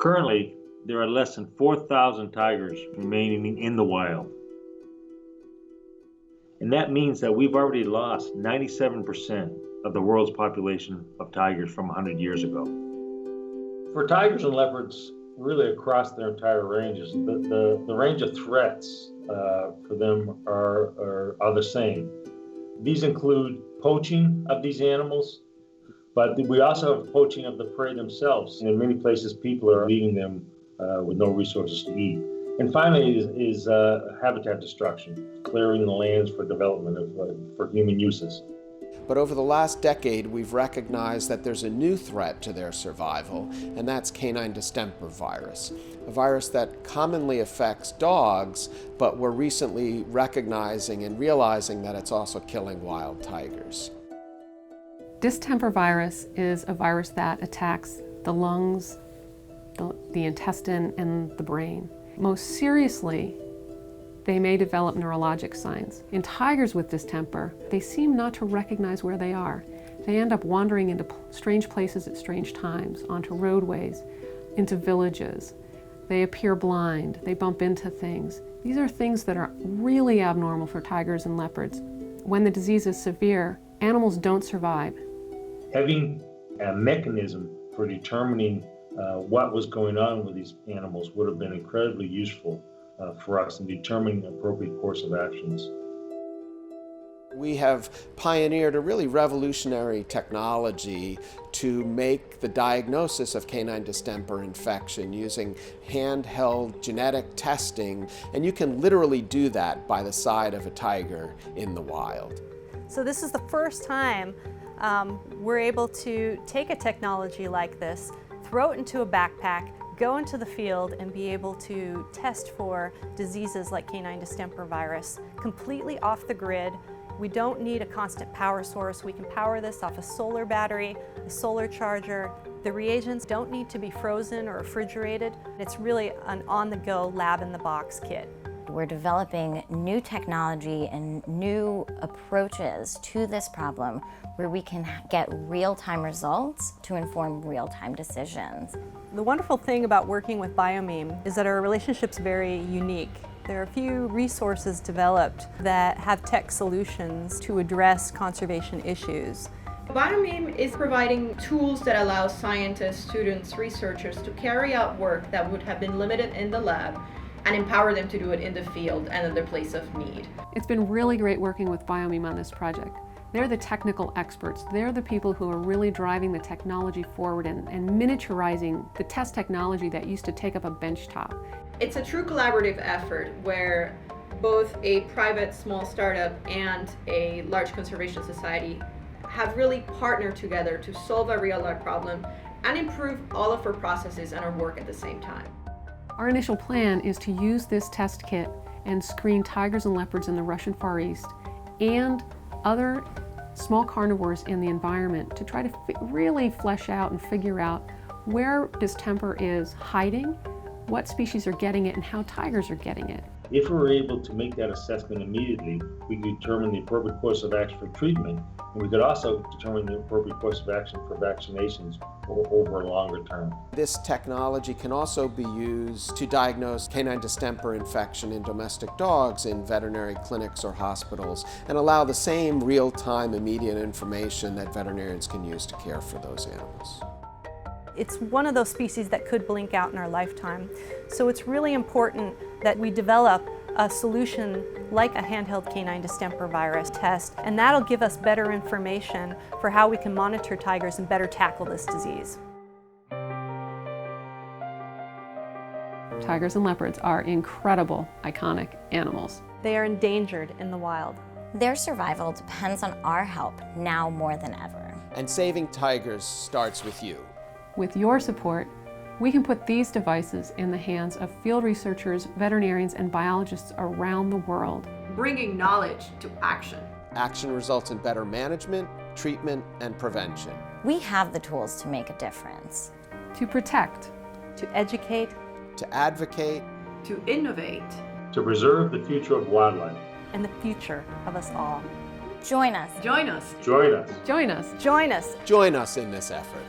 Currently, there are less than 4,000 tigers remaining in the wild. And that means that we've already lost 97% of the world's population of tigers from 100 years ago. For tigers and leopards, really across their entire ranges, the range of threats for them are the same. These include poaching of these animals, but we also have poaching of the prey themselves. And in many places, people are leaving them with no resources to eat. And finally is habitat destruction, clearing the lands for development for human uses. But over the last decade, we've recognized that there's a new threat to their survival, and that's Canine Distemper Virus, a virus that commonly affects dogs, but we're recently recognizing and realizing that it's also killing wild tigers. Distemper virus is a virus that attacks the lungs, the intestine, and the brain. Most seriously, they may develop neurologic signs. In tigers with distemper, they seem not to recognize where they are. They end up wandering into strange places at strange times, onto roadways, into villages. They appear blind, they bump into things. These are things that are really abnormal for tigers and leopards. When the disease is severe, animals don't survive. Having a mechanism for determining what was going on with these animals would have been incredibly useful for us in determining the appropriate course of actions. We have pioneered a really revolutionary technology to make the diagnosis of canine distemper infection using handheld genetic testing, and you can literally do that by the side of a tiger in the wild. So this is the first time we're able to take a technology like this, throw it into a backpack, go into the field and be able to test for diseases like canine distemper virus completely off the grid. We don't need a constant power source. We can power this off a solar battery, a solar charger. The reagents don't need to be frozen or refrigerated. It's really an on-the-go, lab-in-the-box kit. We're developing new technology and new approaches to this problem where we can get real-time results to inform real-time decisions. The wonderful thing about working with Biomeme is that our relationship's very unique. There are a few resources developed that have tech solutions to address conservation issues. Biomeme is providing tools that allow scientists, students, researchers to carry out work that would have been limited in the lab and empower them to do it in the field and in their place of need. It's been really great working with Biomeme on this project. They're the technical experts. They're the people who are really driving the technology forward and miniaturizing the test technology that used to take up a benchtop. It's a true collaborative effort where both a private small startup and a large conservation society have really partnered together to solve a real-life problem and improve all of our processes and our work at the same time. Our initial plan is to use this test kit and screen tigers and leopards in the Russian Far East and other small carnivores in the environment to try to really flesh out and figure out where distemper is hiding, what species are getting it, and how tigers are getting it. If we were able to make that assessment immediately, we could determine the appropriate course of action for treatment, and we could also determine the appropriate course of action for vaccinations over a longer term. This technology can also be used to diagnose canine distemper infection in domestic dogs in veterinary clinics or hospitals and allow the same real-time immediate information that veterinarians can use to care for those animals. It's one of those species that could blink out in our lifetime. So it's really important that we develop a solution like a handheld canine distemper virus test, and that'll give us better information for how we can monitor tigers and better tackle this disease. Tigers and leopards are incredible, iconic animals. They are endangered in the wild. Their survival depends on our help now more than ever. And saving tigers starts with you. With your support, we can put these devices in the hands of field researchers, veterinarians, and biologists around the world. Bringing knowledge to action. Action results in better management, treatment, and prevention. We have the tools to make a difference. To protect. To educate. To advocate. To innovate. To preserve the future of wildlife. And the future of us all. Join us. Join us. Join us. Join us. Join us. Join us in this effort.